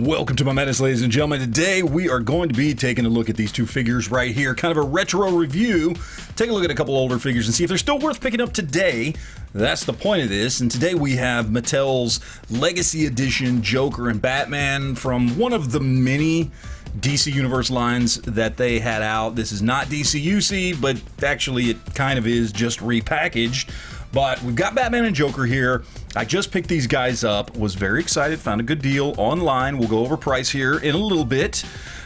Welcome to my madness, ladies and gentlemen. Today we are going to be taking a look at these two figures right here, kind of a retro review. Take a look at a couple older figures and see if they're still worth picking up today. That's the point of this. And today we have Mattel's Legacy Edition Joker and Batman from one of the many DC Universe lines that they had out. This is not DC UC, but actually it kind of is, just repackaged. But we've got Batman and Joker here. I just picked these guys up, was very excited, found a good deal online. We'll go over price here in a little bit.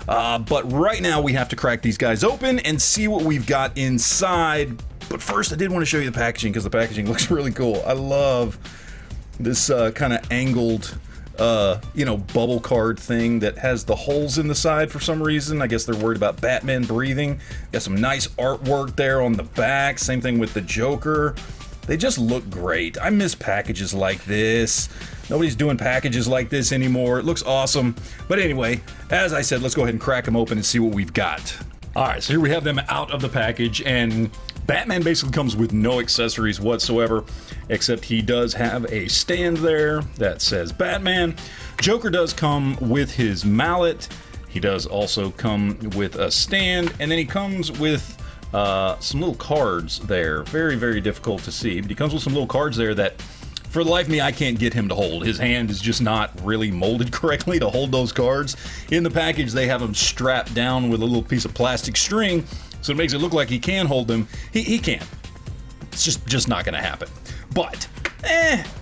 But right now we have to crack these guys open and see what we've got inside. But first I did want to show you the packaging because the packaging looks really cool. I love this kind of angled bubble card thing that has the holes in the side for some reason. I guess they're worried about Batman breathing. Got some nice artwork there on the back. Same thing with the Joker. They just look great. I miss packages like this. Nobody's doing packages like this anymore. It looks awesome. But anyway, as I said, let's go ahead and crack them open and see what we've got. All right, so here we have them out of the package, and Batman basically comes with no accessories whatsoever, except he does have a stand there that says Batman. Joker does come with his mallet. He does also come with a stand, and then he comes with some little cards there. Very, very difficult to see, but he comes with some little cards there that, for the life of me, I can't get him to hold. His hand is just not really molded correctly to hold those cards. In the package, they have them strapped down with a little piece of plastic string, so it makes it look like he can hold them. He can't. It's just not going to happen. But,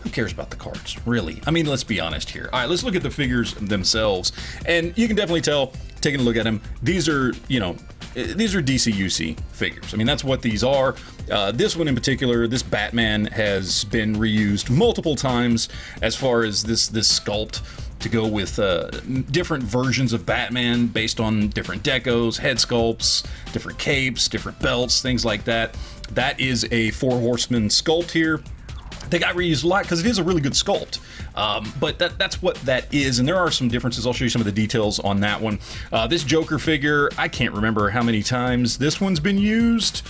who cares about the cards, really? I mean, let's be honest here. All right, let's look at the figures themselves. And you can definitely tell, taking a look at them, these are DC UC figures. I mean, that's what these are. This one in particular, this Batman, has been reused multiple times as far as this sculpt to go with different versions of Batman based on different decos, head sculpts, different capes, different belts, things like that. That is a Four Horsemen sculpt here. They got reused a lot because it is a really good sculpt. But that's what that is, and there are some differences. I'll show you some of the details on that one. This Joker figure, I can't remember how many times this one's been used,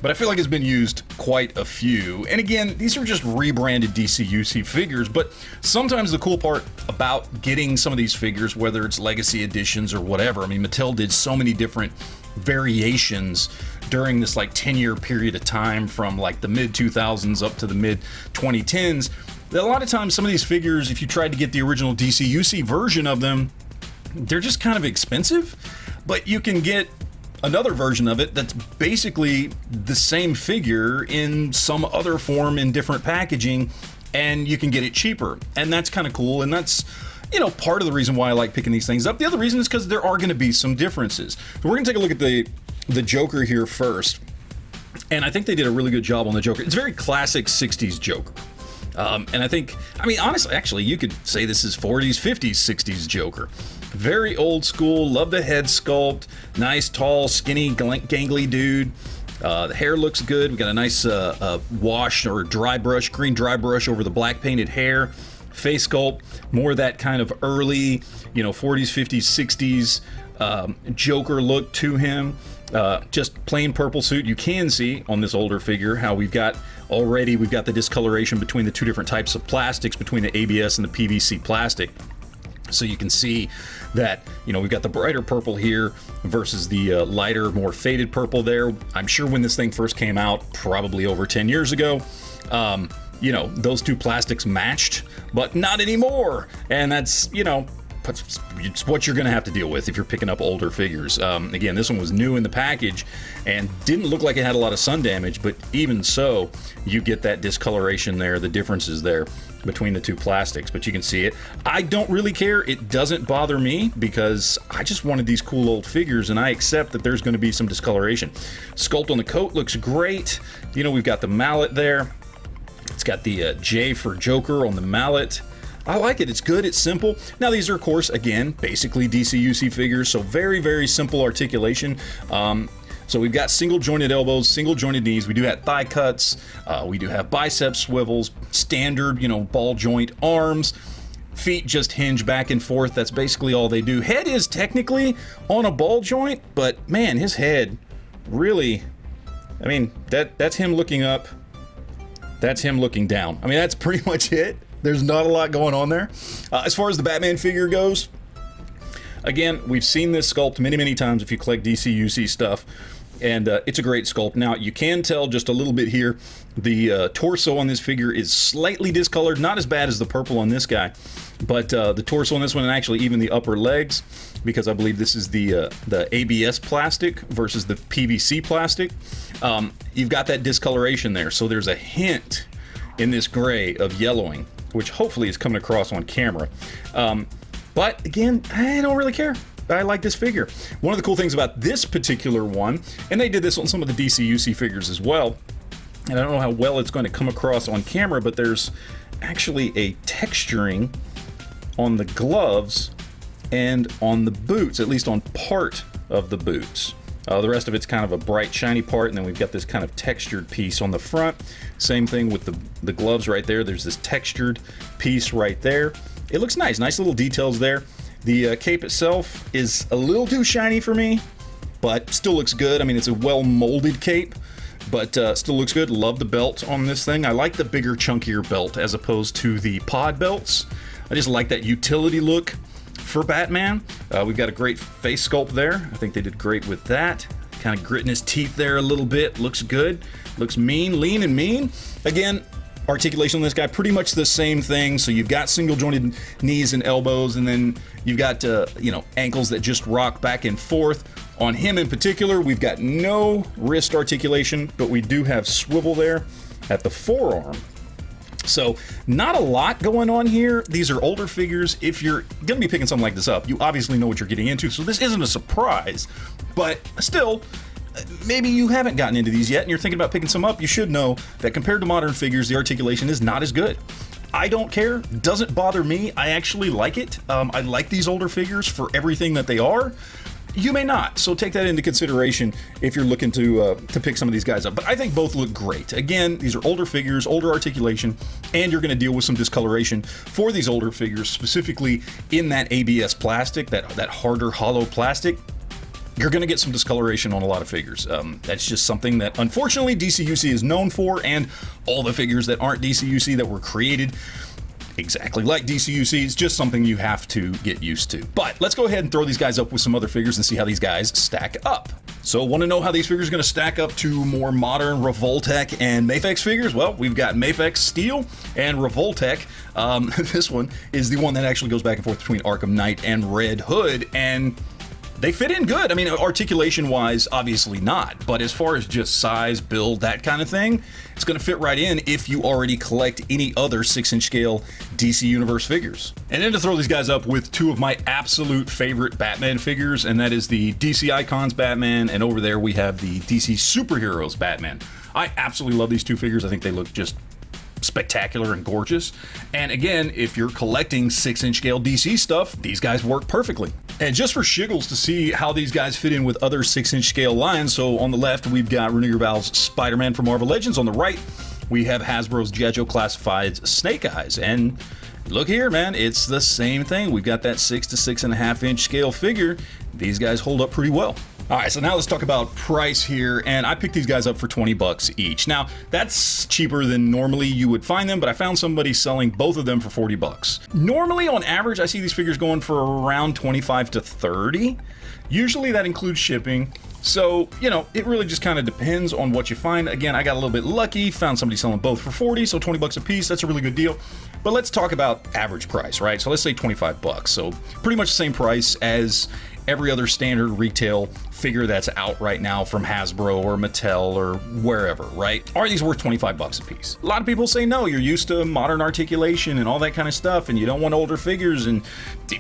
but I feel like it's been used quite a few. And again, these are just rebranded DC UC figures, but sometimes the cool part about getting some of these figures, whether it's Legacy Editions or whatever, I mean, Mattel did so many different variations during this like 10-year period of time from like the mid 2000s up to the mid 2010s. A lot of times some of these figures, if you tried to get the original DC UC version of them, they're just kind of expensive, but you can get another version of it that's basically the same figure in some other form in different packaging, and you can get it cheaper, and that's kind of cool. And that's, you know, part of the reason why I like picking these things up. The other reason is because there are going to be some differences. So we're going to take a look at the Joker here first, and I think they did a really good job on the Joker. It's very classic 60s Joker. And I think, I mean, honestly, actually, you could say this is 40s, 50s, 60s Joker. Very old school, love the head sculpt, nice, tall, skinny, gangly dude. The hair looks good. We got a nice wash or dry brush, green dry brush over the black painted hair. Face sculpt, more that kind of early, 40s, 50s, 60s Joker look to him. Just plain purple suit. You can see on this older figure how we've got the discoloration between the two different types of plastics, between the ABS and the PVC plastic. So you can see that, we've got the brighter purple here versus the lighter, more faded purple there. I'm sure when this thing first came out, probably over 10 years ago, those two plastics matched, but not anymore. And that's, it's what you're going to have to deal with if you're picking up older figures. Again, this one was new in the package and didn't look like it had a lot of sun damage, but even so, you get that discoloration there, the differences there between the two plastics, but you can see it. I don't really care. It doesn't bother me because I just wanted these cool old figures, and I accept that there's going to be some discoloration. Sculpt on the coat looks great. We've got the mallet there. It's got the J for Joker on the mallet. I like it. It's good. It's simple. Now, these are, of course, again, basically DC UC figures, so very, very simple articulation. So we've got single jointed elbows, single jointed knees. We do have thigh cuts. We do have bicep swivels, standard, ball joint arms. Feet just hinge back and forth. That's basically all they do. Head is technically on a ball joint, but man, his head really, I mean, that's him looking up. That's him looking down. I mean, that's pretty much it. There's not a lot going on there. As far as the Batman figure goes, Again, we've seen this sculpt many times if you collect DCUC stuff, and it's a great sculpt. Now, you can tell just a little bit here, the torso on this figure is slightly discolored, not as bad as the purple on this guy, but the torso on this one, and actually even the upper legs, because I believe this is the ABS plastic versus the PVC plastic, you've got that discoloration there. So there's a hint in this gray of yellowing, which hopefully is coming across on camera. But again, I don't really care. I like this figure. One of the cool things about this particular one, and they did this on some of the DCUC figures as well, and I don't know how well it's going to come across on camera, but there's actually a texturing on the gloves and on the boots, at least on part of the boots. The rest of it's kind of a bright, shiny part, and then we've got this kind of textured piece on the front. Same thing with the gloves right there. There's this textured piece right there. It looks nice, nice little details there. The cape itself is a little too shiny for me, but still looks good. I mean, it's a well-molded cape, but still looks good. Love the belt on this thing. I like the bigger, chunkier belt as opposed to the pod belts. I just like that utility look for Batman. We've got a great face sculpt there. I think they did great with that. Kind of gritting his teeth there a little bit. Looks good. Looks mean, lean and mean. Again, articulation on this guy, pretty much the same thing. So you've got single jointed knees and elbows, and then you've got, ankles that just rock back and forth. On him in particular, we've got no wrist articulation, but we do have swivel there at the forearm. So not a lot going on here. These are older figures. If you're gonna be picking something like this up, you obviously know what you're getting into, so this isn't a surprise, but still, maybe you haven't gotten into these yet and you're thinking about picking some up. You should know that compared to modern figures, the articulation is not as good. I don't care, doesn't bother me. I actually like it. I like these older figures for everything that they are. You may not, so take that into consideration if you're looking to pick some of these guys up. But I think both look great. Again, these are older figures, older articulation, and you're going to deal with some discoloration for these older figures, specifically in that ABS plastic, that harder, hollow plastic. You're going to get some discoloration on a lot of figures. That's just something that, unfortunately, DCUC is known for, and all the figures that aren't DCUC that were created exactly like DCUC is just something you have to get used to. But let's go ahead and throw these guys up with some other figures and see how these guys stack up. So want to know how these figures are going to stack up to more modern Revoltech and Mafex figures? Well, we've got Mafex Steel and Revoltech. This one is the one that actually goes back and forth between Arkham Knight and Red Hood, and they fit in good. I mean, articulation-wise, obviously not, but as far as just size, build, that kind of thing, it's going to fit right in if you already collect any other 6-inch scale DC Universe figures. And then to throw these guys up with two of my absolute favorite Batman figures, and that is the DC Icons Batman, and over there we have the DC Superheroes Batman. I absolutely love these two figures. I think they look just spectacular and gorgeous. And again, if you're collecting 6-inch scale DC stuff, these guys work perfectly. And just for shiggles to see how these guys fit in with other 6-inch scale lines, so on the left we've got Renew Your Valve's Spider-Man from Marvel Legends. On the right we have Hasbro's G.I. Joe Classified's Snake Eyes. And look here, man, it's the same thing. We've got that 6 to 6.5 inch scale figure. These guys hold up pretty well. All right, so now let's talk about price here, and I picked these guys up for 20 bucks each. Now, that's cheaper than normally you would find them, but I found somebody selling both of them for 40 bucks. Normally, on average, I see these figures going for around 25 to 30. Usually that includes shipping. So, it really just kind of depends on what you find. Again, I got a little bit lucky, found somebody selling both for 40, so 20 bucks a piece, that's a really good deal. But let's talk about average price, right? So let's say 25 bucks. So pretty much the same price as every other standard retail figure that's out right now from Hasbro or Mattel or wherever, right? Are these worth 25 bucks a piece? A lot of people say no, you're used to modern articulation and all that kind of stuff, and you don't want older figures and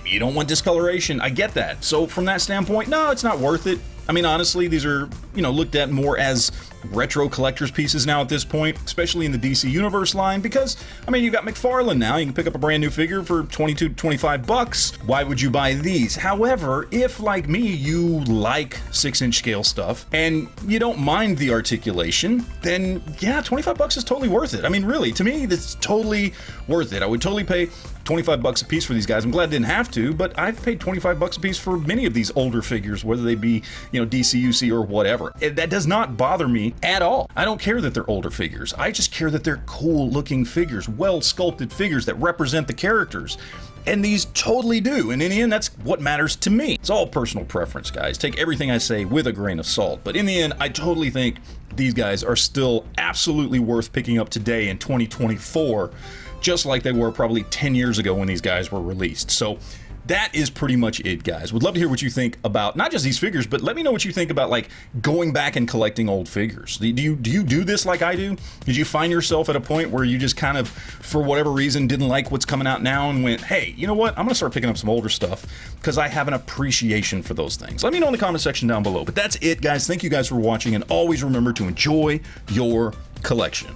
you don't want discoloration. I get that. So from that standpoint, no, it's not worth it. I mean, honestly, these are, looked at more as retro collector's pieces now at this point, especially in the DC Universe line, because, you've got McFarlane now. You can pick up a brand new figure for 22 to 25 bucks. Why would you buy these? However, if, like me, you like 6-inch scale stuff and you don't mind the articulation, then yeah, 25 bucks is totally worth it. I mean, really, to me, that's totally worth it. I would totally pay 25 bucks a piece for these guys. I'm glad I didn't have to, but I've paid 25 bucks a piece for many of these older figures, whether they be, DCUC or whatever. That does not bother me at all. I don't care that they're older figures. I just care that they're cool looking figures, well sculpted figures that represent the characters. And these totally do. And in the end, that's what matters to me. It's all personal preference, guys. Take everything I say with a grain of salt. But in the end, I totally think these guys are still absolutely worth picking up today in 2024, just like they were probably 10 years ago when these guys were released. So that is pretty much it, guys. Would love to hear what you think about not just these figures, but let me know what you think about like going back and collecting old figures. Do you do this like I do? Did you find yourself at a point where you just kind of, for whatever reason, didn't like what's coming out now and went, hey, you know what? I'm gonna start picking up some older stuff because I have an appreciation for those things. Let me know in the comment section down below. But that's it, guys. Thank you guys for watching, and always remember to enjoy your collection.